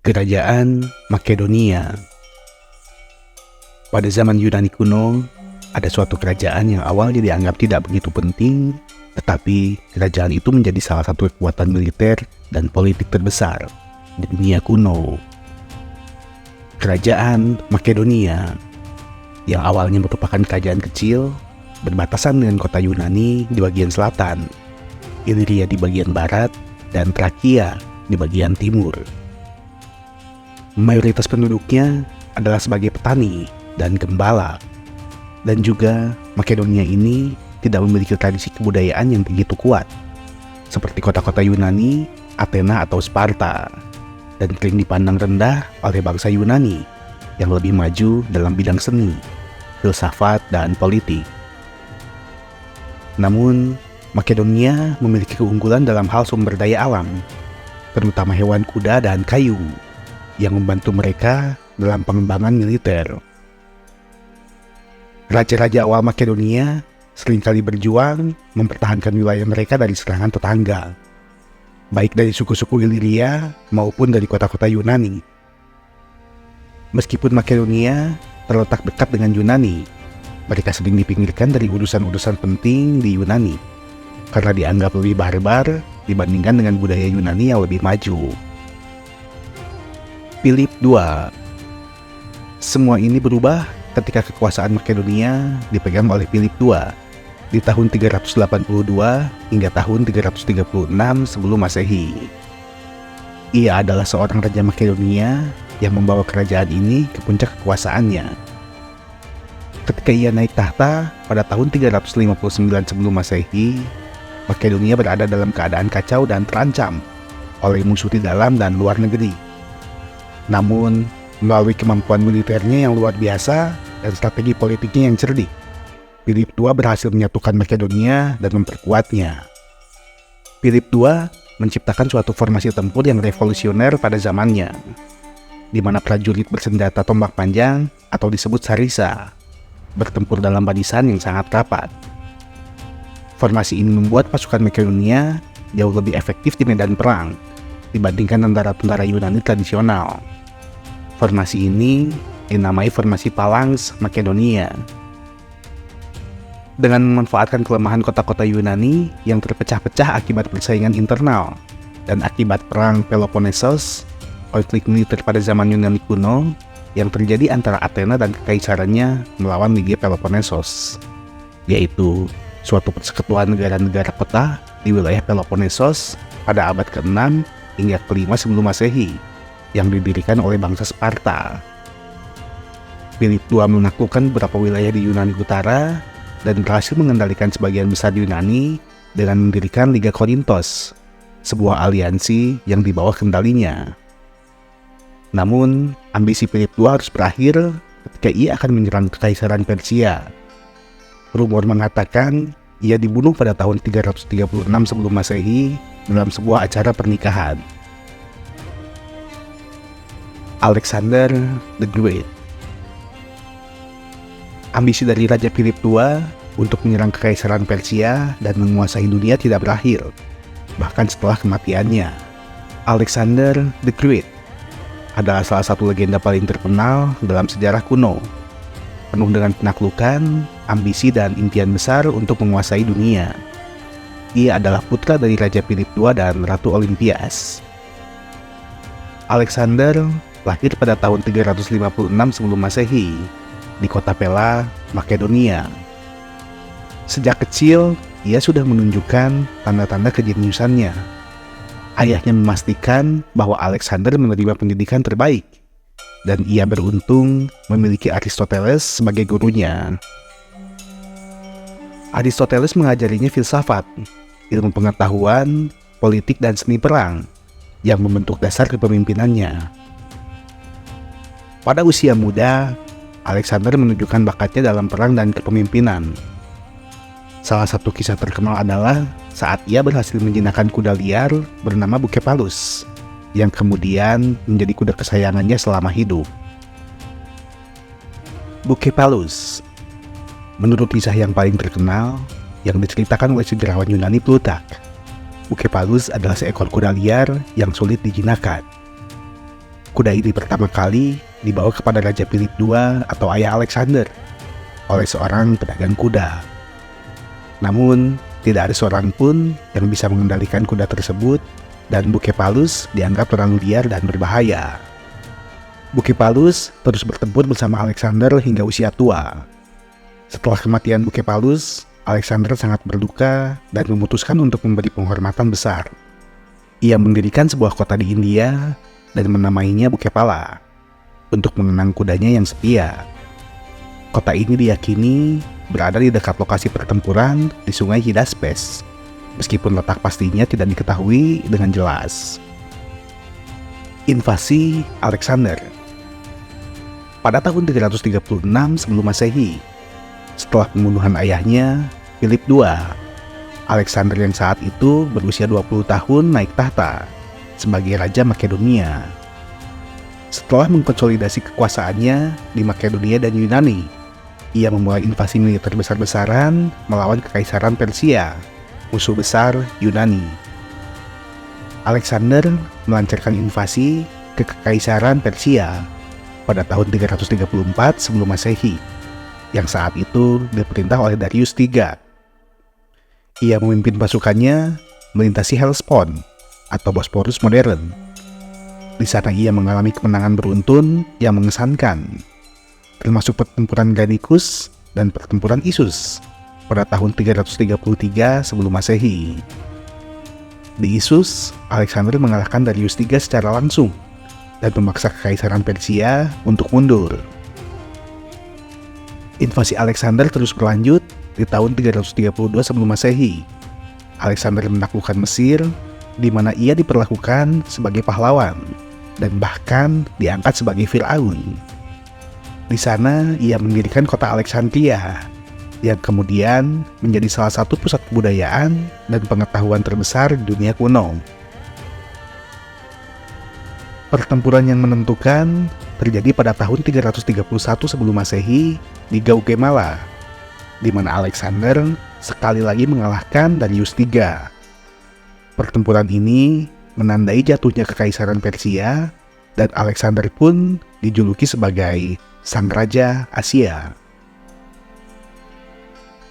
Kerajaan Makedonia. Pada zaman Yunani kuno, ada suatu kerajaan yang awalnya dianggap tidak begitu penting, tetapi kerajaan itu menjadi salah satu kekuatan militer dan politik terbesar di dunia kuno. Kerajaan Makedonia, yang awalnya merupakan kerajaan kecil, berbatasan dengan kota Yunani di bagian selatan, Iliria di bagian barat, dan Trakia di bagian timur. Mayoritas penduduknya adalah sebagai petani dan gembala, dan juga Makedonia ini tidak memiliki tradisi kebudayaan yang begitu kuat, seperti kota-kota Yunani, Athena atau Sparta, dan sering dipandang rendah oleh bangsa Yunani yang lebih maju dalam bidang seni, filsafat, dan politik. Namun, Makedonia memiliki keunggulan dalam hal sumber daya alam, terutama hewan kuda dan kayu, yang membantu mereka dalam pengembangan militer. Raja-raja awal Makedonia seringkali berjuang mempertahankan wilayah mereka dari serangan tetangga, baik dari suku-suku Iliria maupun dari kota-kota Yunani. Meskipun Makedonia terletak dekat dengan Yunani, mereka sering dipinggirkan dari urusan-urusan penting di Yunani, karena dianggap lebih barbar dibandingkan dengan budaya Yunani yang lebih maju. Philip II. Semua ini berubah ketika kekuasaan Makedonia dipegang oleh Philip II di tahun 382 hingga tahun 336 sebelum Masehi. Ia adalah seorang raja Makedonia yang membawa kerajaan ini ke puncak kekuasaannya. Ketika ia naik tahta pada tahun 359 sebelum Masehi, Makedonia berada dalam keadaan kacau dan terancam oleh musuh di dalam dan luar negeri. Namun, melalui kemampuan militernya yang luar biasa dan strategi politiknya yang cerdik, Philip II berhasil menyatukan Makedonia dan memperkuatnya. Philip II menciptakan suatu formasi tempur yang revolusioner pada zamannya, di mana prajurit bersenjata tombak panjang atau disebut sarisa bertempur dalam barisan yang sangat rapat. Formasi ini membuat pasukan Makedonia jauh lebih efektif di medan perang dibandingkan tentara-tentara Yunani tradisional. Formasi ini dinamai formasi Phalanx Makedonia. Dengan memanfaatkan kelemahan kota-kota Yunani yang terpecah-pecah akibat persaingan internal dan akibat perang Peloponnesos, konflik militer pada zaman Yunani kuno yang terjadi antara Athena dan kekaisarannya melawan Liga Peloponnesos, yaitu suatu persekutuan negara-negara kota di wilayah Peloponnesos pada abad ke-6 hingga ke-5 sebelum Masehi, yang didirikan oleh bangsa Sparta. Philip II menaklukkan beberapa wilayah di Yunani Utara dan berhasil mengendalikan sebagian besar Yunani dengan mendirikan Liga Korintos, sebuah aliansi yang di bawah kendalinya. Namun, ambisi Philip II harus berakhir ketika ia akan menyerang Kekaisaran Persia. Rumor mengatakan ia dibunuh pada tahun 336 sebelum Masehi dalam sebuah acara pernikahan. Alexander the Great. Ambisi dari Raja Philip II untuk menyerang Kekaisaran Persia dan menguasai dunia tidak berakhir, bahkan setelah kematiannya. Alexander the Great adalah salah satu legenda paling terkenal dalam sejarah kuno, penuh dengan penaklukan, ambisi, dan impian besar untuk menguasai dunia. Ia adalah putra dari Raja Philip II dan Ratu Olympias. Alexander lahir pada tahun 356 sebelum Masehi di kota Pella, Makedonia. Sejak kecil, ia sudah menunjukkan tanda-tanda kejeniusannya. Ayahnya memastikan bahwa Alexander menerima pendidikan terbaik, dan ia beruntung memiliki Aristoteles sebagai gurunya. Aristoteles mengajarinya filsafat, ilmu pengetahuan, politik, dan seni perang yang membentuk dasar kepemimpinannya. Pada usia muda, Alexander menunjukkan bakatnya dalam perang dan kepemimpinan. Salah satu kisah terkenal adalah saat ia berhasil menjinakkan kuda liar bernama Bucephalus, yang kemudian menjadi kuda kesayangannya selama hidup. Bucephalus, menurut kisah yang paling terkenal yang diceritakan oleh sejarawan Yunani Plutarch, Bucephalus adalah seekor kuda liar yang sulit dijinakkan. Kuda ini pertama kali dibawa kepada Raja Philip II atau ayah Alexander oleh seorang pedagang kuda. Namun, tidak ada seorang pun yang bisa mengendalikan kuda tersebut dan Bucephalus dianggap terlalu liar dan berbahaya. Bucephalus terus bertempur bersama Alexander hingga usia tua. Setelah kematian Bucephalus, Alexander sangat berduka dan memutuskan untuk memberi penghormatan besar. Ia mendirikan sebuah kota di India dan menamainya Bucephala untuk mengenang kudanya yang setia. Kota ini diyakini berada di dekat lokasi pertempuran di Sungai Hydaspes, meskipun letak pastinya tidak diketahui dengan jelas. Invasi Alexander. Pada tahun 336 sebelum Masehi, setelah pembunuhan ayahnya, Philip II, Alexander yang saat itu berusia 20 tahun naik tahta sebagai Raja Makedonia. Setelah mengkonsolidasi kekuasaannya di Makedonia dan Yunani, ia memulai invasi militer besar-besaran melawan Kekaisaran Persia, musuh besar Yunani. Alexander melancarkan invasi ke Kekaisaran Persia pada tahun 334 sebelum Masehi, yang saat itu diperintah oleh Darius III. Ia memimpin pasukannya melintasi Hellespont atau Bosporus modern. Di sana ia mengalami kemenangan beruntun yang mengesankan, termasuk pertempuran Granicus dan pertempuran Issus pada tahun 333 sebelum Masehi. Di Issus, Alexander mengalahkan Darius III secara langsung dan memaksa Kekaisaran Persia untuk mundur. Invasi Alexander terus berlanjut di tahun 332 sebelum Masehi. Alexander menaklukkan Mesir, di mana ia diperlakukan sebagai pahlawan dan bahkan diangkat sebagai Firaun. Di sana ia mendirikan kota Alexandria, yang kemudian menjadi salah satu pusat kebudayaan dan pengetahuan terbesar di dunia kuno. Pertempuran yang menentukan terjadi pada tahun 331 sebelum Masehi di Gaugamela, di mana Alexander sekali lagi mengalahkan Darius III. Pertempuran ini menandai jatuhnya Kekaisaran Persia, dan Alexander pun dijuluki sebagai Sang Raja Asia.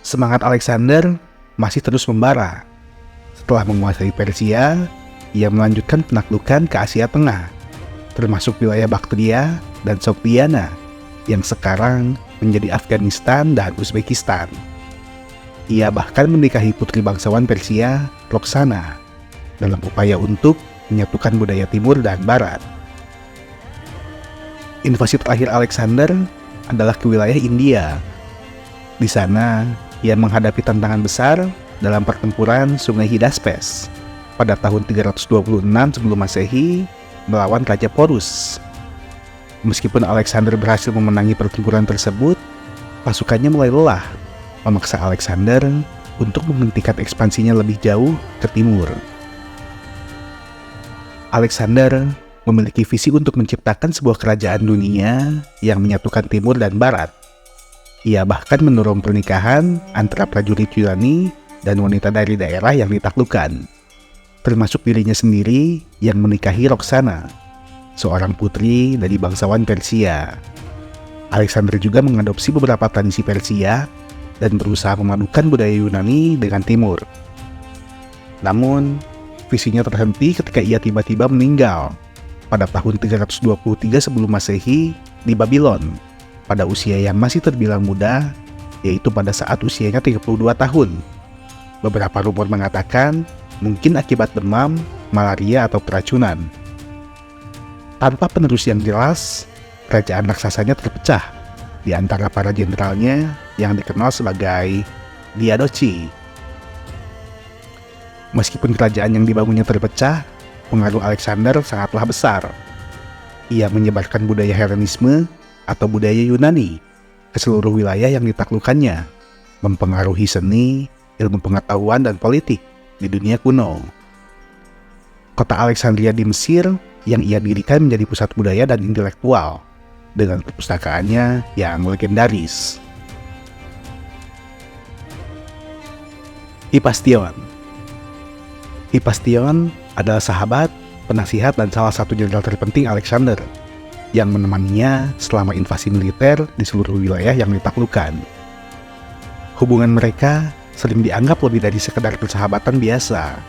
Semangat Alexander masih terus membara. Setelah menguasai Persia, ia melanjutkan penaklukan ke Asia Tengah, termasuk wilayah Bactria dan Sogdiana, yang sekarang menjadi Afghanistan dan Uzbekistan. Ia bahkan menikahi putri bangsawan Persia, Roxana, dalam upaya untuk menyatukan budaya Timur dan Barat. Invasi terakhir Alexander adalah ke wilayah India. Di sana, ia menghadapi tantangan besar dalam pertempuran Sungai Hydaspes pada tahun 326 sebelum Masehi melawan Raja Porus. Meskipun Alexander berhasil memenangi pertempuran tersebut, pasukannya mulai lelah, memaksa Alexander untuk menghentikan ekspansinya lebih jauh ke timur. Alexander memiliki visi untuk menciptakan sebuah kerajaan dunia yang menyatukan timur dan barat. Ia bahkan mendorong pernikahan antara prajurit Yunani dan wanita dari daerah yang ditaklukkan, termasuk dirinya sendiri yang menikahi Roxana, seorang putri dari bangsawan Persia. Alexander juga mengadopsi beberapa tradisi Persia dan berusaha memadukan budaya Yunani dengan Timur. Namun, visinya terhenti ketika ia tiba-tiba meninggal pada tahun 323 sebelum Masehi di Babylon, pada usia yang masih terbilang muda, yaitu pada saat usianya 32 tahun. Beberapa rumor mengatakan mungkin akibat demam, malaria, atau keracunan. Tanpa penerus yang jelas, kerajaan raksasanya terpecah di antara para jenderalnya yang dikenal sebagai Diadochi. Meskipun kerajaan yang dibangunnya terpecah, pengaruh Alexander sangatlah besar. Ia menyebarkan budaya Helenisme atau budaya Yunani ke seluruh wilayah yang ditaklukkannya, mempengaruhi seni, ilmu pengetahuan, dan politik di dunia kuno. Kota Alexandria di Mesir yang ia dirikan menjadi pusat budaya dan intelektual dengan perpustakaannya yang legendaris. Hipastion adalah sahabat penasihat dan salah satu jenderal terpenting Alexander, yang menemaninya selama invasi militer di seluruh wilayah yang ditaklukkan. Hubungan mereka sering dianggap lebih dari sekedar persahabatan biasa,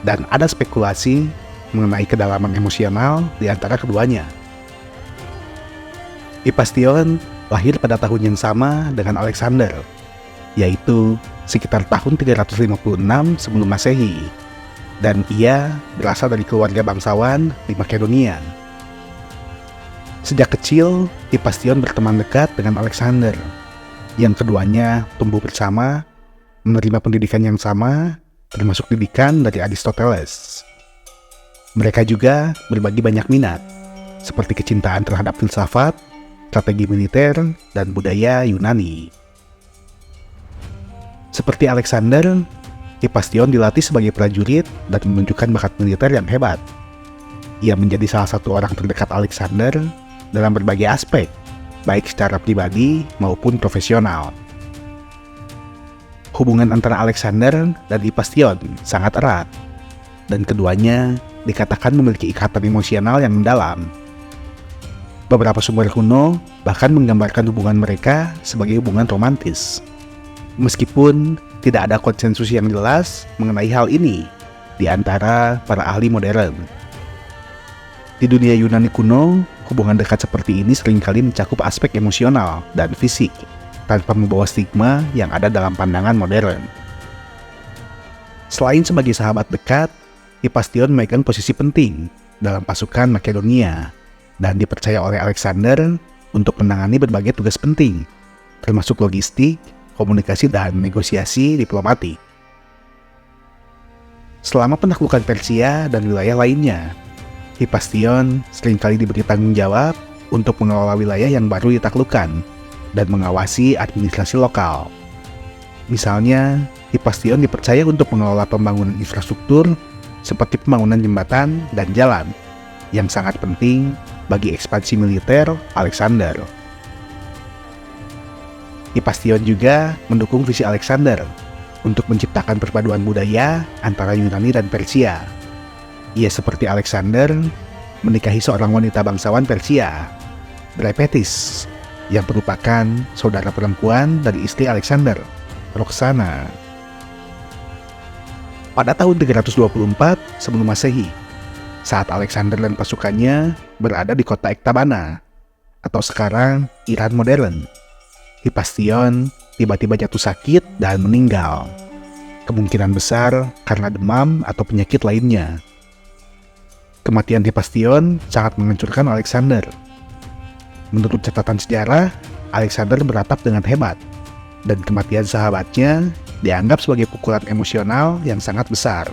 dan ada spekulasi mengenai kedalaman emosional di antara keduanya. Hephaestion lahir pada tahun yang sama dengan Alexander, yaitu sekitar tahun 356 sebelum Masehi, dan ia berasal dari keluarga bangsawan di Makedonia. Sejak kecil, Hephaestion berteman dekat dengan Alexander, yang keduanya tumbuh bersama, menerima pendidikan yang sama, termasuk didikan dari Aristoteles. Mereka juga berbagi banyak minat, seperti kecintaan terhadap filsafat, strategi militer, dan budaya Yunani. Seperti Alexander, Hephaestion dilatih sebagai prajurit dan menunjukkan bakat militer yang hebat. Ia menjadi salah satu orang terdekat Alexander dalam berbagai aspek, baik secara pribadi maupun profesional. Hubungan antara Alexander dan Hephaestion sangat erat, dan keduanya dikatakan memiliki ikatan emosional yang mendalam. Beberapa sumber kuno bahkan menggambarkan hubungan mereka sebagai hubungan romantis. Meskipun tidak ada konsensus yang jelas mengenai hal ini di antara para ahli modern. Di dunia Yunani kuno, hubungan dekat seperti ini seringkali mencakup aspek emosional dan fisik, tanpa membawa stigma yang ada dalam pandangan modern. Selain sebagai sahabat dekat, Hephaestion memegang posisi penting dalam pasukan Makedonia, dan dipercaya oleh Alexander untuk menangani berbagai tugas penting, termasuk logistik, komunikasi, dan negosiasi diplomatik. Selama penaklukan Persia dan wilayah lainnya, Hephaestion seringkali diberi tanggung jawab untuk mengelola wilayah yang baru ditaklukkan dan mengawasi administrasi lokal. Misalnya, Hephaestion dipercaya untuk mengelola pembangunan infrastruktur seperti pembangunan jembatan dan jalan, yang sangat penting bagi ekspansi militer Alexander. Hephaestion juga mendukung visi Alexander untuk menciptakan perpaduan budaya antara Yunani dan Persia. Ia seperti Alexander menikahi seorang wanita bangsawan Persia, Drepetis, yang merupakan saudara perempuan dari istri Alexander, Roxana. Pada tahun 324 sebelum Masehi, saat Alexander dan pasukannya berada di kota Ektabana, atau sekarang Iran modern, Hephaestion tiba-tiba jatuh sakit dan meninggal. Kemungkinan besar karena demam atau penyakit lainnya. Kematian Hephaestion sangat menghancurkan Alexander. Menurut catatan sejarah, Alexander beratap dengan hebat, dan kematian sahabatnya dianggap sebagai pukulan emosional yang sangat besar.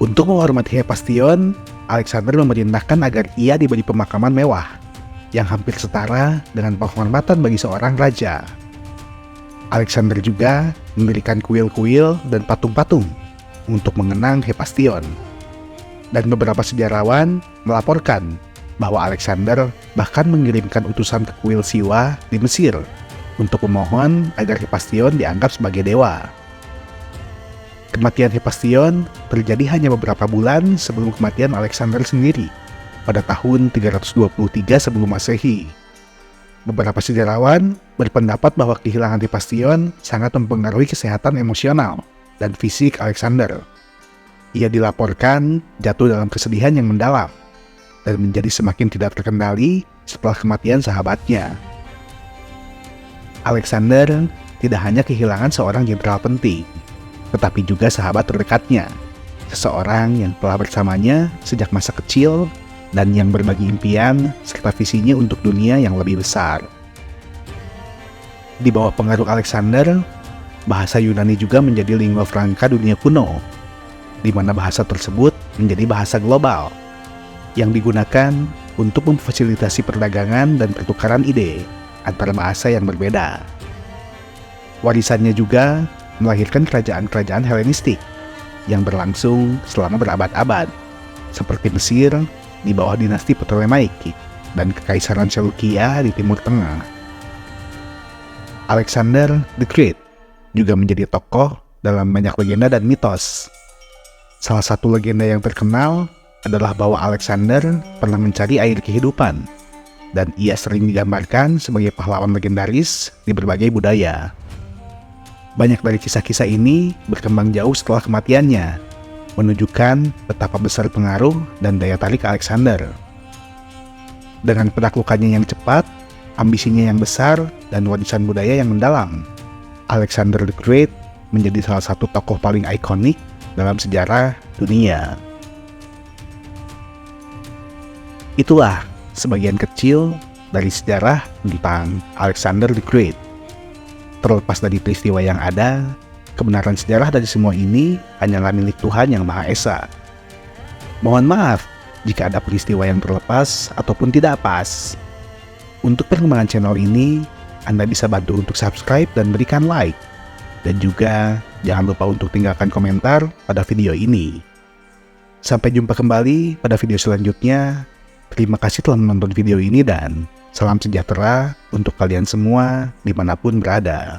Untuk menghormati Hephaestion, Alexander memerintahkan agar ia diberi pemakaman mewah, yang hampir setara dengan penghormatan bagi seorang raja. Alexander juga mendirikan kuil-kuil dan patung-patung untuk mengenang Hephaestion. Dan beberapa sejarawan melaporkan bahwa Alexander bahkan mengirimkan utusan ke kuil Siwa di Mesir untuk memohon agar Hephaestion dianggap sebagai dewa. Kematian Hephaestion terjadi hanya beberapa bulan sebelum kematian Alexander sendiri, pada tahun 323 sebelum Masehi. Beberapa sejarawan berpendapat bahwa kehilangan Hephaestion sangat mempengaruhi kesehatan emosional dan fisik Alexander. Ia dilaporkan jatuh dalam kesedihan yang mendalam dan menjadi semakin tidak terkendali setelah kematian sahabatnya. Alexander tidak hanya kehilangan seorang jenderal penting, tetapi juga sahabat terdekatnya, seseorang yang telah bersamanya sejak masa kecil dan yang berbagi impian serta visinya untuk dunia yang lebih besar. Di bawah pengaruh Alexander, bahasa Yunani juga menjadi lingua franca dunia kuno, di mana bahasa tersebut menjadi bahasa global yang digunakan untuk memfasilitasi perdagangan dan pertukaran ide antara bahasa yang berbeda. Warisannya juga melahirkan kerajaan-kerajaan Helenistik yang berlangsung selama berabad-abad, seperti Mesir di bawah dinasti Ptolemaic dan Kekaisaran Seleukia di Timur Tengah. Alexander the Great juga menjadi tokoh dalam banyak legenda dan mitos. Salah satu legenda yang terkenal adalah bahwa Alexander pernah mencari air kehidupan, dan ia sering digambarkan sebagai pahlawan legendaris di berbagai budaya. Banyak dari kisah-kisah ini berkembang jauh setelah kematiannya, menunjukkan betapa besar pengaruh dan daya tarik Alexander. Dengan penaklukannya yang cepat, ambisinya yang besar, dan warisan budaya yang mendalam, Alexander the Great menjadi salah satu tokoh paling ikonik dalam sejarah dunia. Itulah sebagian kecil dari sejarah tentang Alexander the Great. Terlepas dari peristiwa yang ada, kebenaran sejarah dari semua ini hanyalah milik Tuhan Yang Maha Esa. Mohon maaf jika ada peristiwa yang terlepas ataupun tidak pas. Untuk perkembangan channel ini, Anda bisa bantu untuk subscribe dan berikan like. Dan juga jangan lupa untuk tinggalkan komentar pada video ini. Sampai jumpa kembali pada video selanjutnya. Terima kasih telah menonton video ini dan salam sejahtera untuk kalian semua dimanapun berada.